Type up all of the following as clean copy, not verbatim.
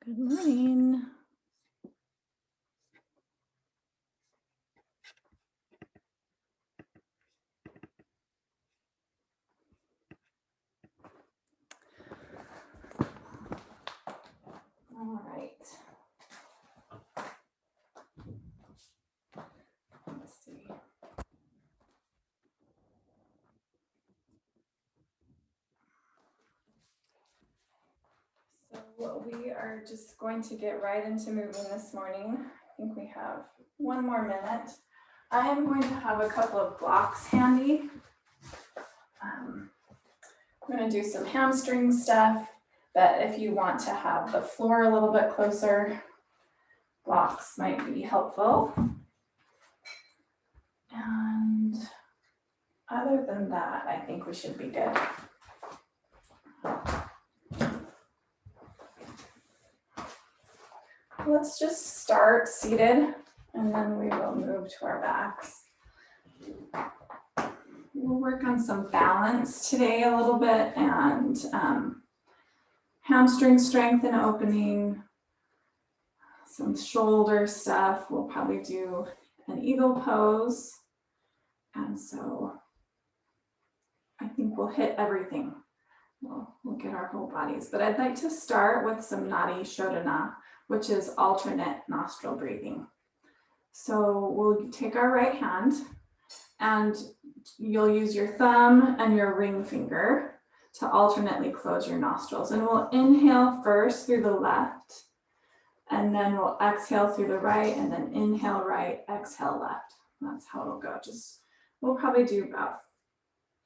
Good morning. All right. Let's see. So we are just going to get right into moving this morning. I think we have 1 more minute. I am going to have a couple of blocks handy. I'm going to do some hamstring stuff, but if you want to have the floor a little bit closer, blocks might be helpful. And other than that, I think we should be good. Let's just start seated and then we will move to our backs. We'll work on some balance today a little bit and hamstring strength and opening, some shoulder stuff. We'll probably do an eagle pose. And so I think we'll hit everything. We'll get our whole bodies, but I'd like to start with some Nadi Shodhana, which is alternate nostril breathing. So we'll take our right hand and you'll use your thumb and your ring finger to alternately close your nostrils. And we'll inhale first through the left, and then we'll exhale through the right, and then inhale right, exhale left. That's how it'll go. We'll probably do about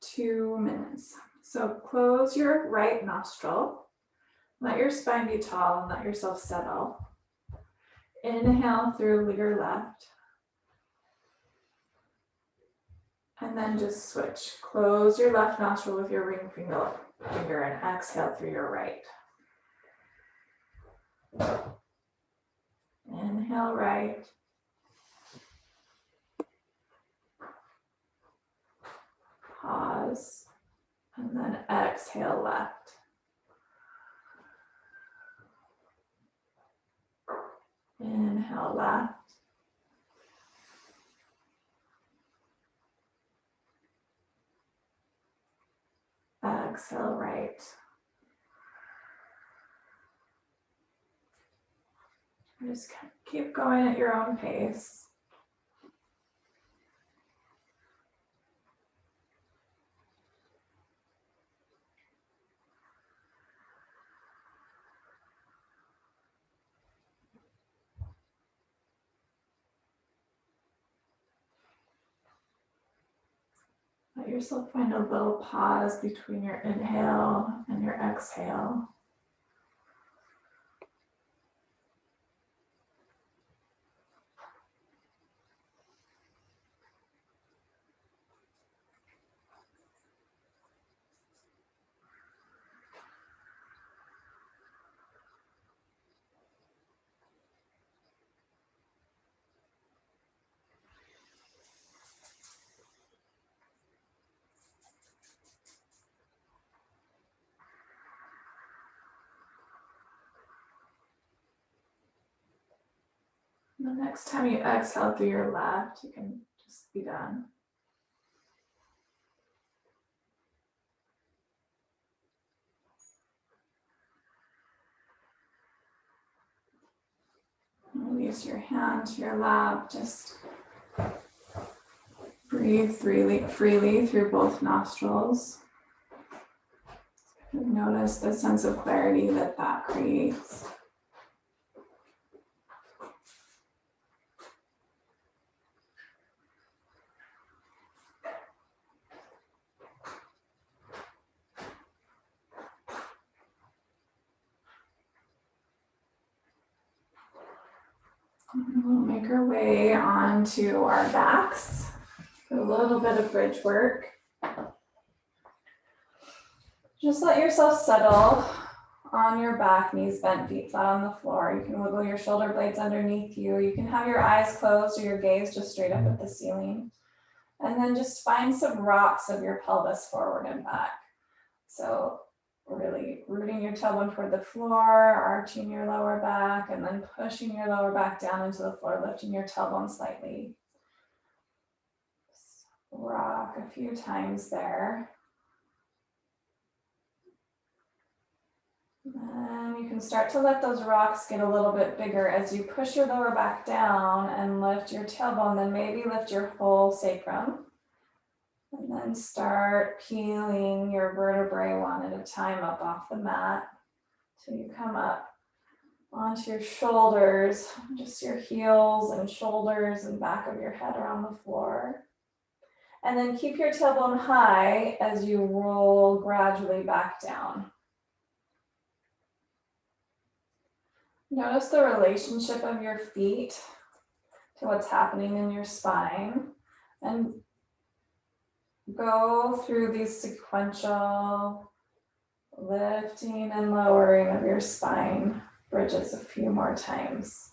2 minutes. So close your right nostril, let your spine be tall and let yourself settle. Inhale through your left. And then just switch. Close your left nostril with your ring finger and exhale through your right. Inhale right. Pause. And then exhale left. Inhale left. Exhale right. Just keep going at your own pace. Let yourself find a little pause between your inhale and your exhale. The next time you exhale through your left, you can just be done. Release your hand to your lap. Just breathe freely through both nostrils. Notice the sense of clarity that creates. And we'll make our way onto our backs. A little bit of bridge work. Just let yourself settle on your back, knees bent, feet flat on the floor. You can wiggle your shoulder blades underneath you. You can have your eyes closed or your gaze just straight up at the ceiling. And then just find some rocks of your pelvis forward and back. So Really rooting your tailbone toward the floor, arching your lower back, and then pushing your lower back down into the floor, lifting your tailbone slightly. Just rock a few times there. And you can start to let those rocks get a little bit bigger as you push your lower back down and lift your tailbone, then maybe lift your whole sacrum. And then start peeling your vertebrae one at a time up off the mat till you come up onto your shoulders, just your heels and shoulders and back of your head are on the floor. And then keep your tailbone high as you roll gradually back down. Notice the relationship of your feet to what's happening in your spine, and go through these sequential lifting and lowering of your spine bridges a few more times.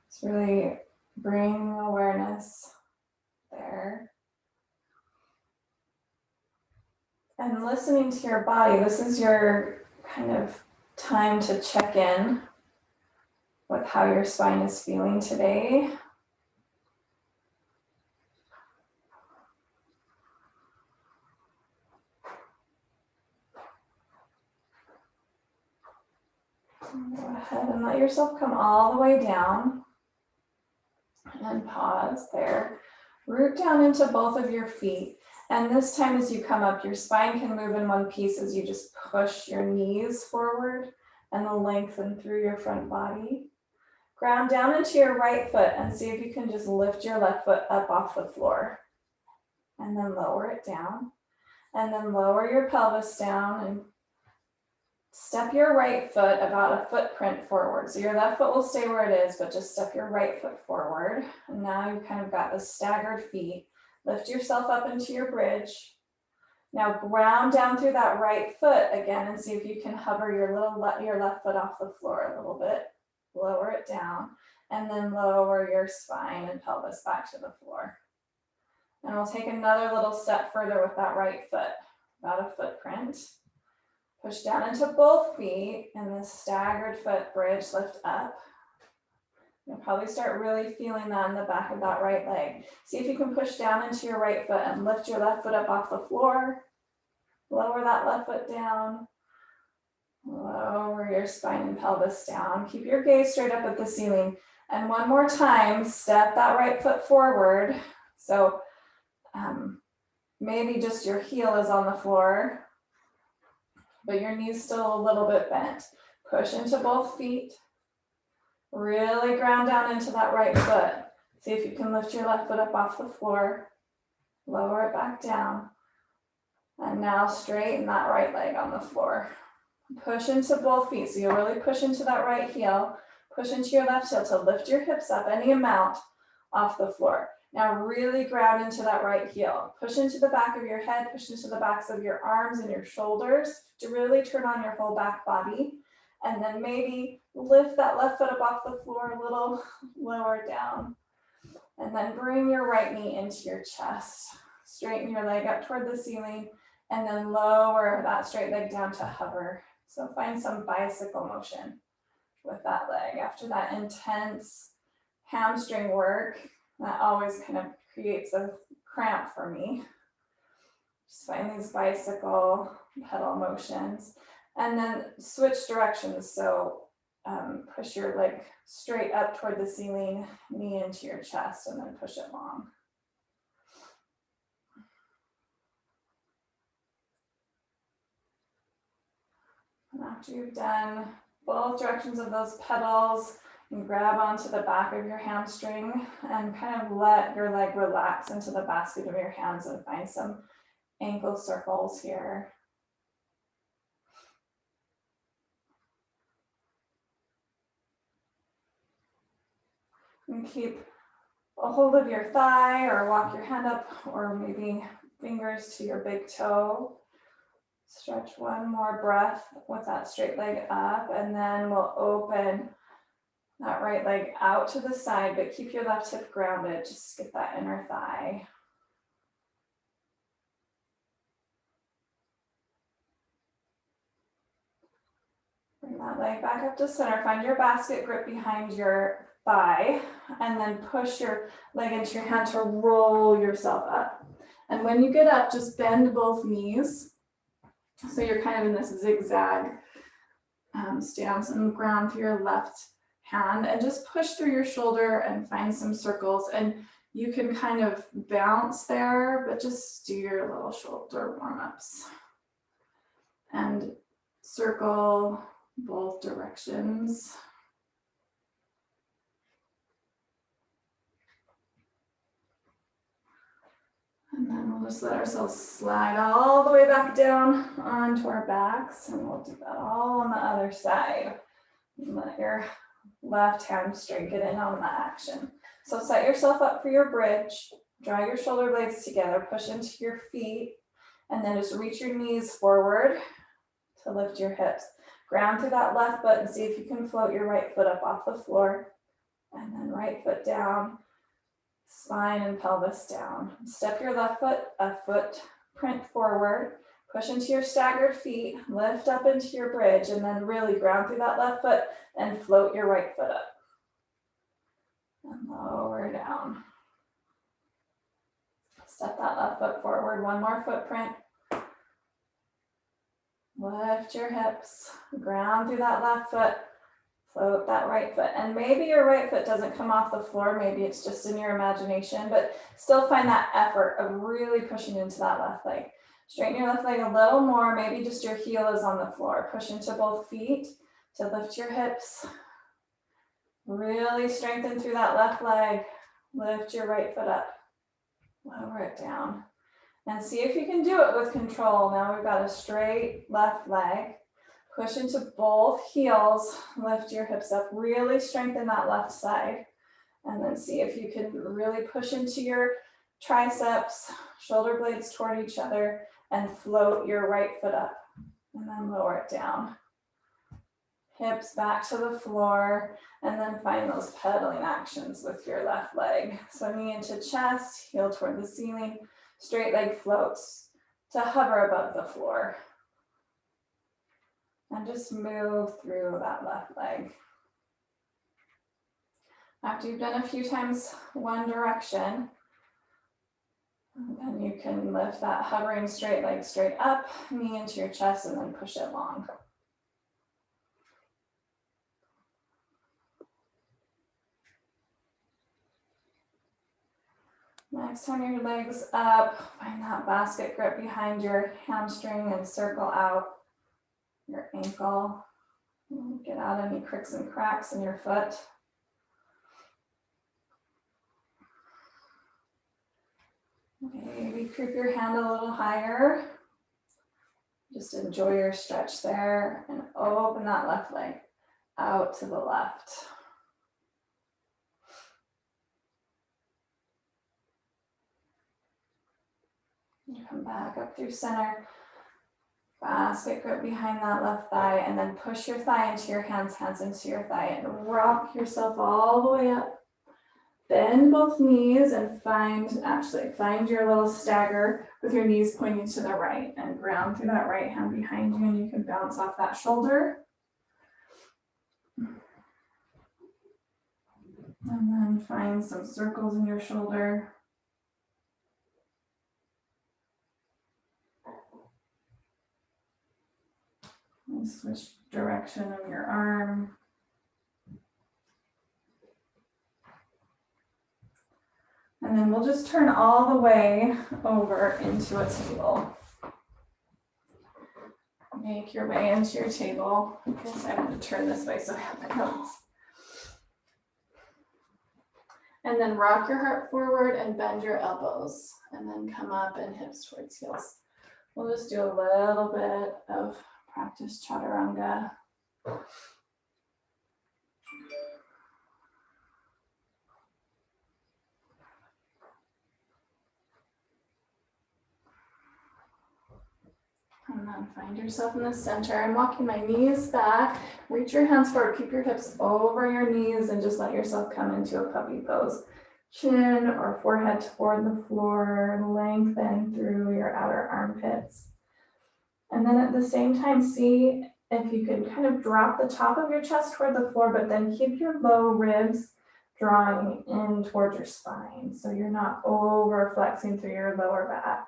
Just really bring awareness there. And listening to your body, this is your kind of time to check in with how your spine is feeling today. Go ahead and let yourself come all the way down and pause there. Root down into both of your feet. And this time as you come up, your spine can move in one piece as you just push your knees forward and lengthen through your front body. Ground down into your right foot and see if you can just lift your left foot up off the floor. And then lower it down. And then lower your pelvis down and step your right foot about a footprint forward. So your left foot will stay where it is, but just step your right foot forward. And now you've kind of got the staggered feet. Lift yourself up into your bridge. Now ground down through that right foot again and see if you can hover your left foot off the floor a little bit. Lower it down and then lower your spine and pelvis back to the floor. And we'll take another little step further with that right foot, about a footprint. Push down into both feet and the staggered foot bridge, lift up. You'll probably start really feeling that in the back of that right leg. See if you can push down into your right foot and lift your left foot up off the floor. Lower that left foot down. Lower your spine and pelvis down. Keep your gaze straight up at the ceiling. And one more time, step that right foot forward. So maybe just your heel is on the floor, but your knee's still a little bit bent. Push into both feet. Really ground down into that right foot. See if you can lift your left foot up off the floor. Lower it back down. And now straighten that right leg on the floor. Push into both feet. So you'll really push into that right heel. Push into your left heel to lift your hips up any amount off the floor. Now really ground into that right heel. Push into the back of your head. Push into the backs of your arms and your shoulders to really turn on your whole back body. And then maybe lift that left foot up off the floor a little lower down. And then bring your right knee into your chest. Straighten your leg up toward the ceiling and then lower that straight leg down to hover. So find some bicycle motion with that leg. After that intense hamstring work, that always kind of creates a cramp for me. Just find these bicycle pedal motions. And then switch directions. So push your leg straight up toward the ceiling, knee into your chest, and then push it long. And after you've done both directions of those pedals, you grab onto the back of your hamstring and kind of let your leg relax into the basket of your hands and find some ankle circles here. And keep a hold of your thigh or walk your hand up or maybe fingers to your big toe. Stretch one more breath with that straight leg up and then we'll open that right leg out to the side, but keep your left hip grounded. Just get that inner thigh. Bring that leg back up to center. Find your basket grip behind your thigh, and then push your leg into your hand to roll yourself up. And when you get up, just bend both knees. So you're kind of in this zigzag stance and ground through your left hand, and just push through your shoulder and find some circles. And you can kind of bounce there, but just do your little shoulder warm-ups. And circle both directions. And then we'll just let ourselves slide all the way back down onto our backs, and we'll do that all on the other side. And let your left hamstring get in on the action. So set yourself up for your bridge, draw your shoulder blades together, push into your feet, and then just reach your knees forward to lift your hips. Ground through that left foot and see if you can float your right foot up off the floor. And then right foot down, spine and pelvis down. Step your left foot a footprint forward. Push into your staggered feet, lift up into your bridge, and then really ground through that left foot and float your right foot up. And lower down. Step that left foot forward, one more footprint. Lift your hips, ground through that left foot, float that right foot. And maybe your right foot doesn't come off the floor, maybe it's just in your imagination, but still find that effort of really pushing into that left leg. Straighten your left leg a little more, maybe just your heel is on the floor. Push into both feet to lift your hips. Really strengthen through that left leg. Lift your right foot up, lower it down. And see if you can do it with control. Now we've got a straight left leg. Push into both heels, lift your hips up, really strengthen that left side. And then see if you can really push into your triceps, shoulder blades toward each other, and float your right foot up. And then lower it down. Hips back to the floor, and then find those pedaling actions with your left leg. So knee into chest, heel toward the ceiling. Straight leg floats to hover above the floor. And just move through that left leg. After you've done a few times one direction, then you can lift that hovering straight leg straight up, knee into your chest, and then push it long. Next time your legs up, find that basket grip behind your hamstring and circle out your ankle. Get out any cricks and cracks in your foot. Maybe creep your hand a little higher. Just enjoy your stretch there and open that left leg out to the left. You come back up through center. Basket grip behind that left thigh, and then push your thigh into your hands into your thigh, and rock yourself all the way up. Bend both knees and find your little stagger with your knees pointing to the right, and ground through that right hand behind you, and you can bounce off that shoulder. And then find some circles in your shoulder. And switch direction of your arm. And then we'll just turn all the way over into a table. Make your way into your table. I guess I have to turn this way so I have my notes. And then rock your heart forward and bend your elbows. And then come up and hips towards heels. We'll just do a little bit of practice chaturanga. And then find yourself in the center. I'm walking my knees back. Reach your hands forward. Keep your hips over your knees and just let yourself come into a puppy pose. Chin or forehead toward the floor. Lengthen through your outer armpits. And then at the same time, see if you can kind of drop the top of your chest toward the floor, but then keep your low ribs drawing in towards your spine. So you're not over flexing through your lower back.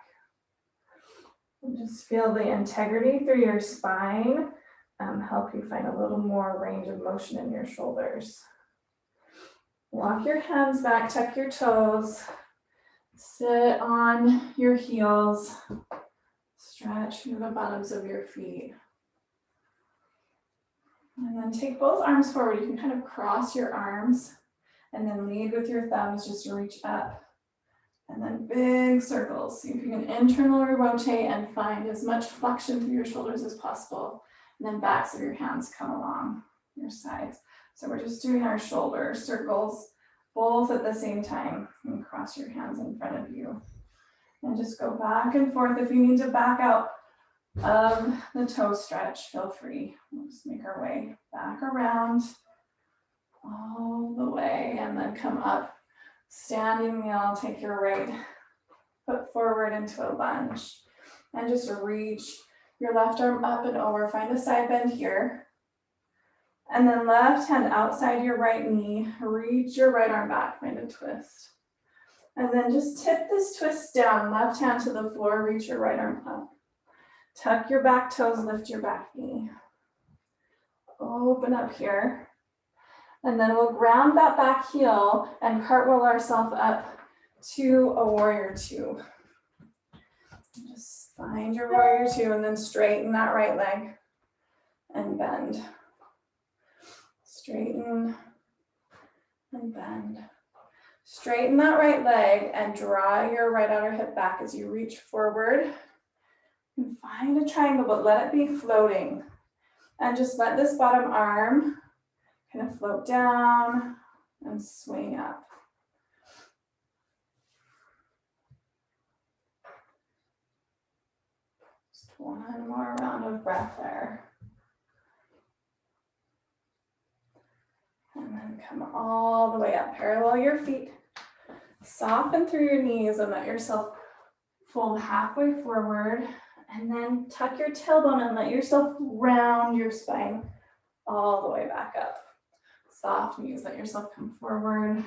And just feel the integrity through your spine, help you find a little more range of motion in your shoulders. Walk your hands back, tuck your toes, sit on your heels, stretch through the bottoms of your feet. And then take both arms forward. You can kind of cross your arms and then lead with your thumbs just to reach up. And then big circles. See if you can internally rotate and find as much flexion through your shoulders as possible. And then backs of your hands come along your sides. So we're just doing our shoulder circles both at the same time. And cross your hands in front of you. And just go back and forth. If you need to back out of the toe stretch, feel free. We'll just make our way back around all the way and then come up. Standing wheel, take your right foot forward into a lunge and just reach your left arm up and over. Find a side bend here. And then left hand outside your right knee, reach your right arm back, find a twist. And then just tip this twist down, left hand to the floor, reach your right arm up. Tuck your back toes, lift your back knee. Open up here. And then we'll ground that back heel and cartwheel ourselves up to a warrior two. Just find your warrior two and then straighten that right leg and bend. Straighten and bend. Straighten that right leg and draw your right outer hip back as you reach forward. And find a triangle, but let it be floating. And just let this bottom arm kind of float down and swing up. Just one more round of breath there. And then come all the way up. Parallel your feet. Soften through your knees and let yourself fold halfway forward. And then tuck your tailbone and let yourself round your spine all the way back up. Soft knees, let yourself come forward,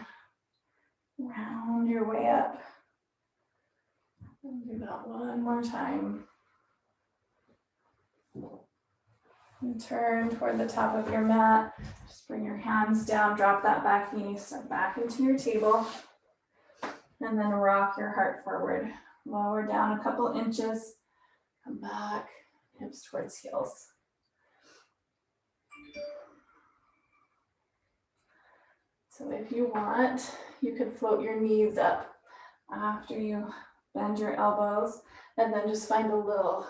round your way up. And do that one more time. And turn toward the top of your mat. Just bring your hands down, drop that back knee, step back into your table. And then rock your heart forward. Lower down a couple inches, come back, hips towards heels. So if you want, you could float your knees up after you bend your elbows and then just find a little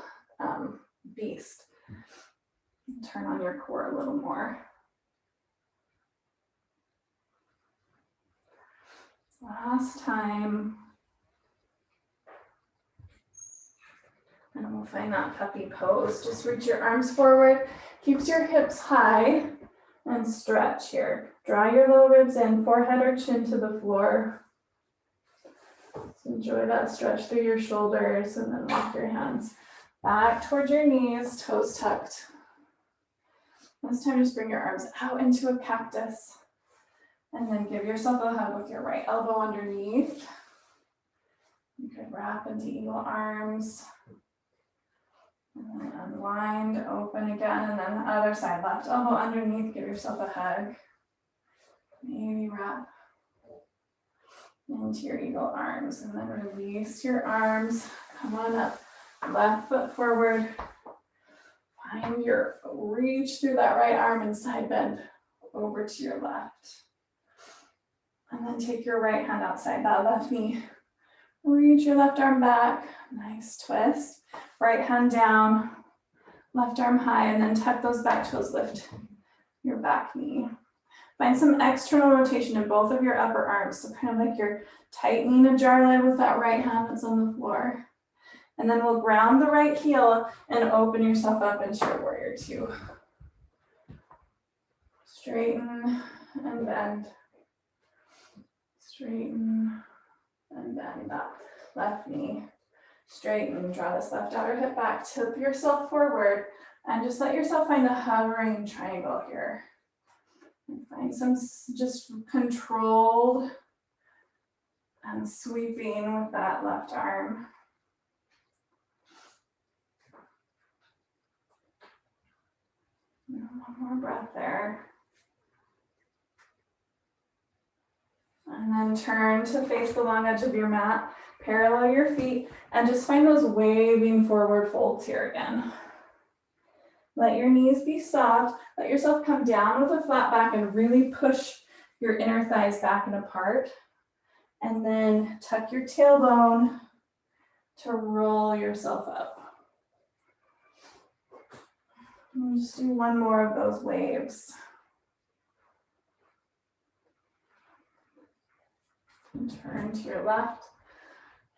beast. Turn on your core a little more. Last time. And we'll find that puppy pose. Just reach your arms forward, keeps your hips high, and stretch here. Draw your low ribs in, forehead or chin to the floor. So enjoy that stretch through your shoulders and then walk your hands back towards your knees, toes tucked. This time just bring your arms out into a cactus and then give yourself a hug with your right elbow underneath. You could wrap into eagle arms. And then unwind, open again, and then the other side, left elbow underneath, give yourself a hug. Maybe wrap into your eagle arms, and then release your arms, come on up, left foot forward. Find your reach through that right arm and side bend over to your left. And then take your right hand outside that left knee. Reach your left arm back, nice twist. Right hand down, left arm high, and then tuck those back toes, lift your back knee. Find some external rotation in both of your upper arms. So kind of like you're tightening a jar lid with that right hand that's on the floor. And then we'll ground the right heel and open yourself up into your warrior two. Straighten and bend. Straighten and bend that left knee. Straighten, draw this left outer hip back, tip yourself forward, and just let yourself find a hovering triangle here. And find some just controlled and sweeping with that left arm. And one more breath there. And then turn to face the long edge of your mat, parallel your feet, and just find those waving forward folds here again. Let your knees be soft. Let yourself come down with a flat back and really push your inner thighs back and apart. And then tuck your tailbone to roll yourself up. And just do one more of those waves. And turn to your left,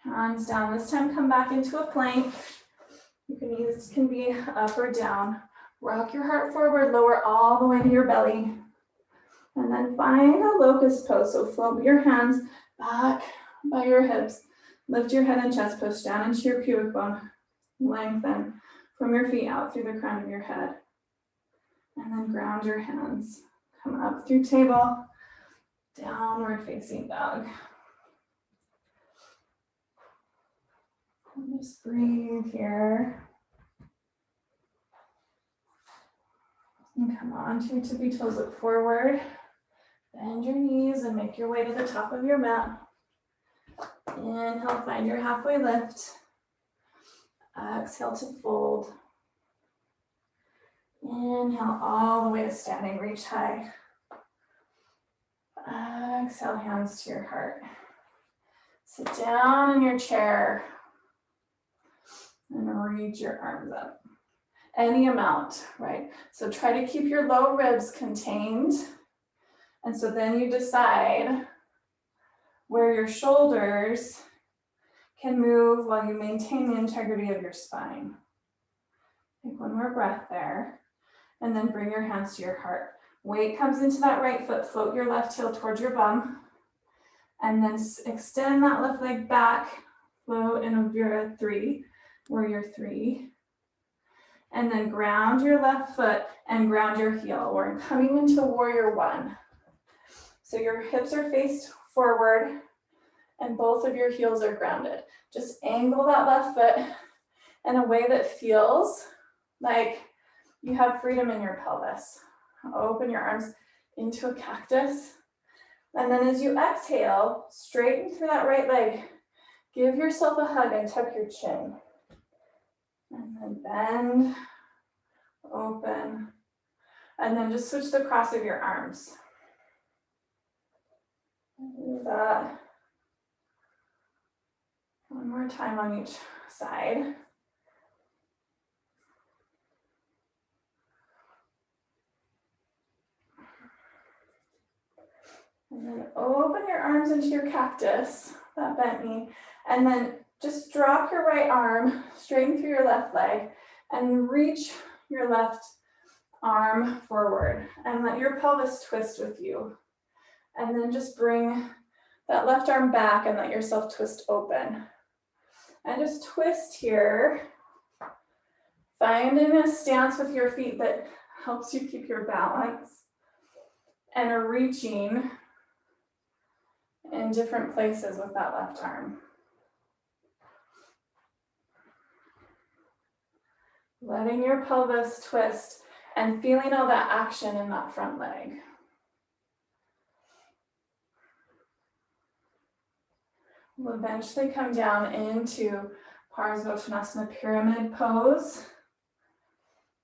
hands down. This time come back into a plank. You can use, this can be up or down. Rock your heart forward, lower all the way to your belly. And then find a locust pose. So float your hands back by your hips. Lift your head and chest, push down into your pubic bone. Lengthen from your feet out through the crown of your head. And then ground your hands. Come up through table, downward facing dog. And just breathe here. And come on to your tippy toes, look forward. Bend your knees and make your way to the top of your mat. Inhale, find your halfway lift. Exhale to fold. Inhale all the way to standing, reach high. Exhale, hands to your heart. Sit down in your chair and reach your arms up. Any amount, right? So try to keep your low ribs contained. And so then you decide where your shoulders can move while you maintain the integrity of your spine. Take one more breath there. And then bring your hands to your heart. Weight comes into that right foot, float your left heel towards your bum. And then extend that left leg back, float in a Vira 3, warrior 3. And then ground your left foot and ground your heel. We're coming into warrior 1. So your hips are faced forward and both of your heels are grounded. Just angle that left foot in a way that feels like you have freedom in your pelvis. Open your arms into a cactus. And then as you exhale, straighten through that right leg. Give yourself a hug and tuck your chin. And then bend, open, and then just switch the cross of your arms. Do that one more time on each side. And then open your arms into your cactus, that bent knee, and then just drop your right arm, straighten through your left leg, and reach your left arm forward, and let your pelvis twist with you. And then just bring that left arm back and let yourself twist open. And just twist here, finding a stance with your feet that helps you keep your balance, and a reaching in different places with that left arm. Letting your pelvis twist and feeling all that action in that front leg. We'll eventually come down into Parsvottanasana pyramid pose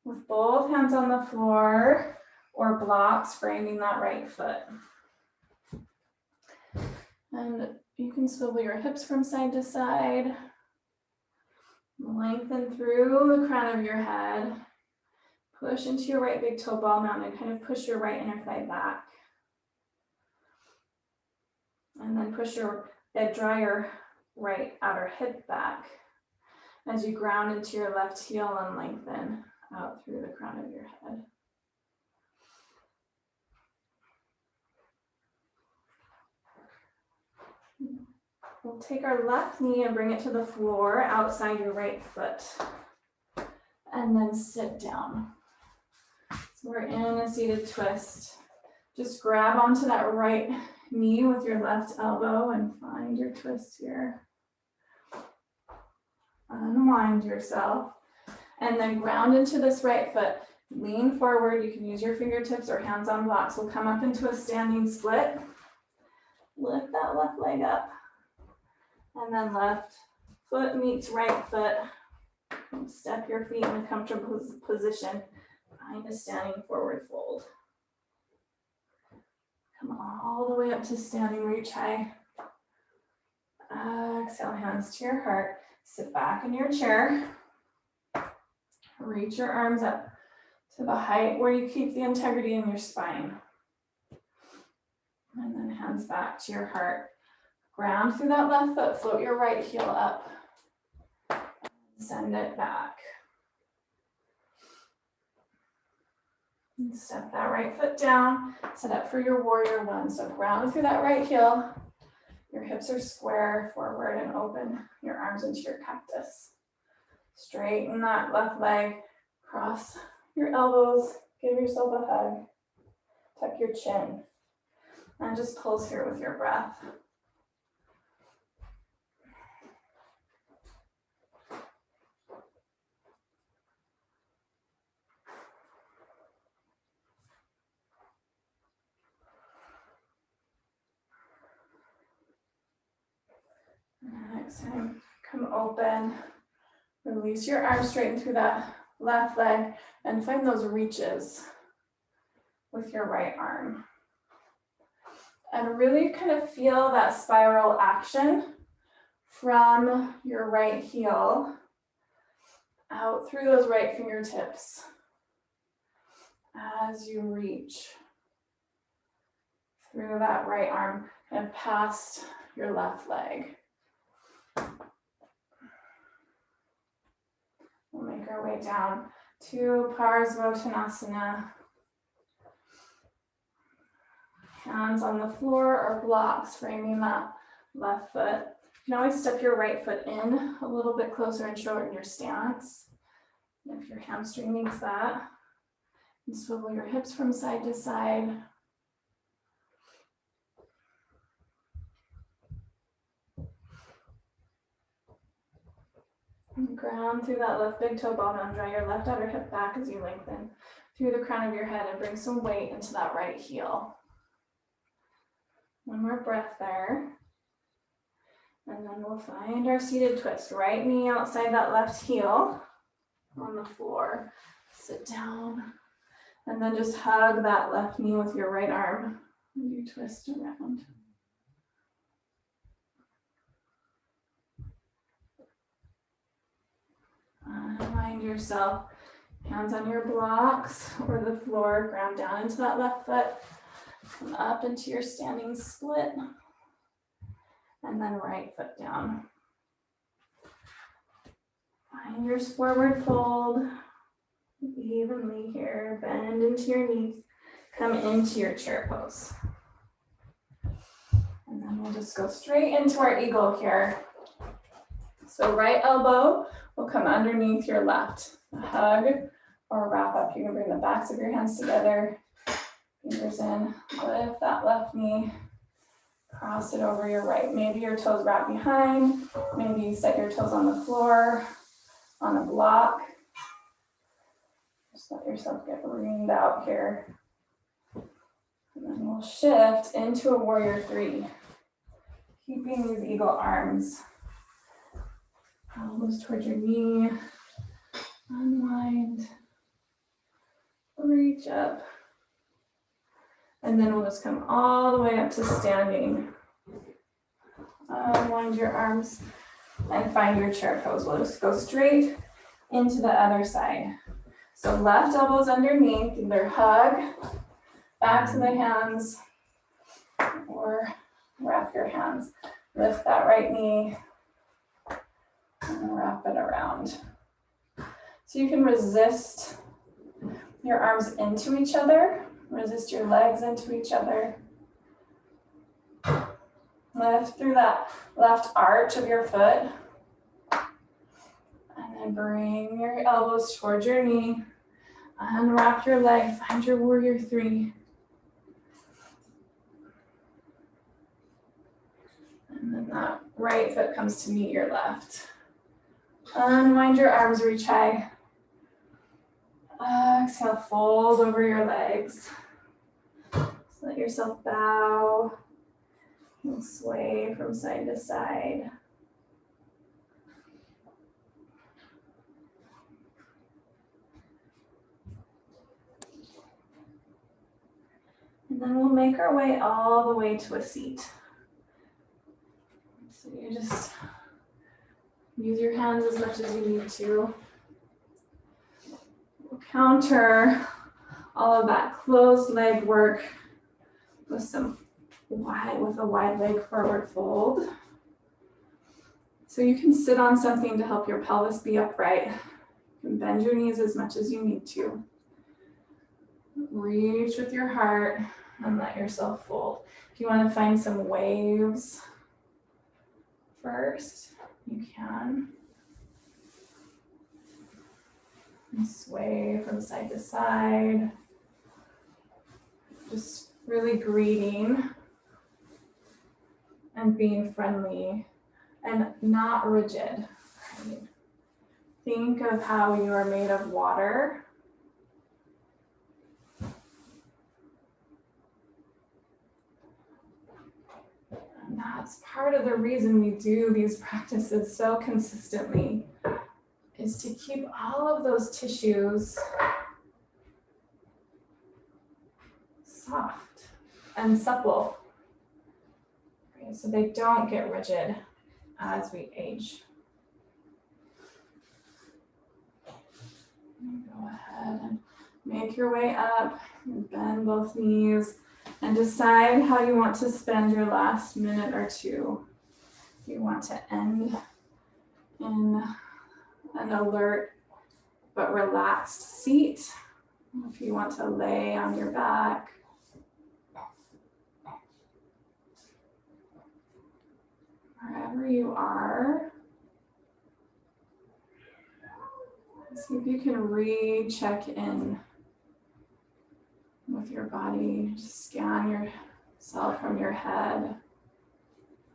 with both hands on the floor or blocks framing that right foot. And you can swivel your hips from side to side. Lengthen through the crown of your head. Push into your right big toe ball mounted. Kind of push your right inner thigh back. And then draw your right outer hip back. as you ground into your left heel and lengthen out through the crown of your head. We'll take our left knee and bring it to the floor outside your right foot. And then sit down. So we're in a seated twist. Just grab onto that right knee with your left elbow and find your twist here. Unwind yourself. And then ground into this right foot. Lean forward. You can use your fingertips or hands on blocks. We'll come up into a standing split. Lift that left leg up. And then left foot meets right foot. Step your feet in a comfortable position. Find a standing forward fold. Come all the way up to standing reach high. Exhale, hands to your heart. Sit back in your chair. Reach your arms up to the height where you keep the integrity in your spine. And then hands back to your heart. Ground through that left foot. Float your right heel up. Send it back. And step that right foot down. Set up for your warrior one. So ground through that right heel. Your hips are square forward and open your arms into your cactus. Straighten that left leg. Cross your elbows. Give yourself a hug. Tuck your chin. And just pulse here with your breath. Next time, come open, release your arms, straighten through that left leg, and find those reaches with your right arm. And really kind of feel that spiral action from your right heel out through those right fingertips as you reach through that right arm and past your left leg. We'll make our way down to Parsvottanasana. Hands on the floor or blocks framing that left foot. You can always step your right foot in a little bit closer and shorten your stance. If your hamstring needs that. And swivel your hips from side to side. And ground through that left big toe ball down. Draw your left outer hip back as you lengthen through the crown of your head and bring some weight into that right heel. One more breath there. And then we'll find our seated twist. Right knee outside that left heel on the floor. Sit down. And then just hug that left knee with your right arm. And you twist around. Remind yourself, hands on your blocks or the floor, ground down into that left foot. Come up into your standing split. And then right foot down. Find your forward fold evenly here. Bend into your knees. Come into your chair pose. And then we'll just go straight into our eagle here. So right elbow will come underneath your left. A hug or a wrap up. You can bring the backs of your hands together. Fingers in. Lift that left knee. Cross it over your right. Maybe your toes wrap behind. Maybe you set your toes on the floor, on a block. Just let yourself get reamed out here. And then we'll shift into a warrior three. Keeping these eagle arms. Elbows towards your knee. Unwind. Reach up. And then we'll just come all the way up to standing. Unwind your arms and find your chair pose. We'll just go straight into the other side. So left elbows underneath, either hug, back to the hands, or wrap your hands. Lift that right knee. And wrap it around. So you can resist your arms into each other, resist your legs into each other. Lift through that left arch of your foot. And then bring your elbows towards your knee. Unwrap your leg, find your warrior three. And then that right foot comes to meet your left. Unwind your arms, reach high. Exhale, fold over your legs. Just let yourself bow and sway from side to side. And then we'll make our way all the way to a seat. So you just use your hands as much as you need to. We'll counter all of that closed leg work with a wide leg forward fold. So you can sit on something to help your pelvis be upright. You can bend your knees as much as you need to. Reach with your heart and let yourself fold. If you want to find some waves first, you can. And sway from side to side. Just really greeting and being friendly and not rigid. Right? Think of how you are made of water. And that's part of the reason we do these practices so consistently, is to keep all of those tissues soft and supple, okay, so they don't get rigid as we age. Go ahead and make your way up, and bend both knees, and decide how you want to spend your last minute or two. If you want to end in an alert but relaxed seat, if you want to lay on your back, wherever you are, see if you can recheck in with your body. Just scan yourself from your head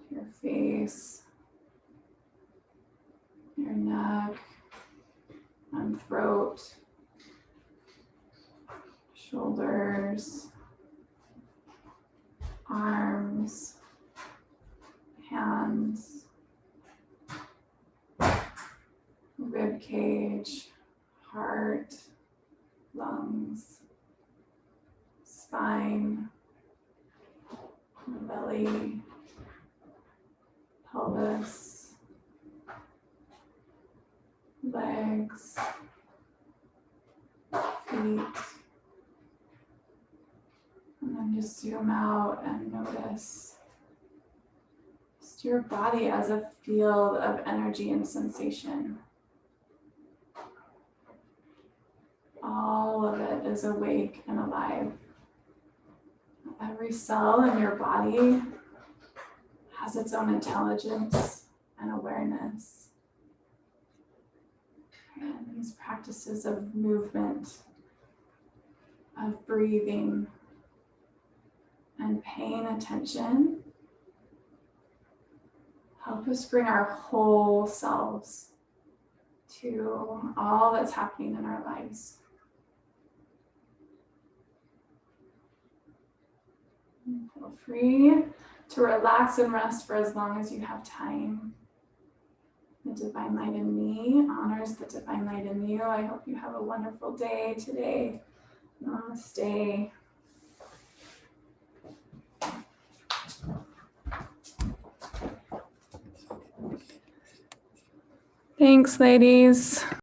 to your face, your neck and throat, shoulders, arms, hands, rib cage, heart, lungs, spine, belly, pelvis, legs, feet, and then just zoom out and notice just your body as a field of energy and sensation. All of it is awake and alive. Every cell in your body has its own intelligence and awareness. And these practices of movement, of breathing, and paying attention help us bring our whole selves to all that's happening in our lives. Feel free to relax and rest for as long as you have time. The divine light in me honors the divine light in you. I hope you have a wonderful day today. Namaste. Thanks, ladies.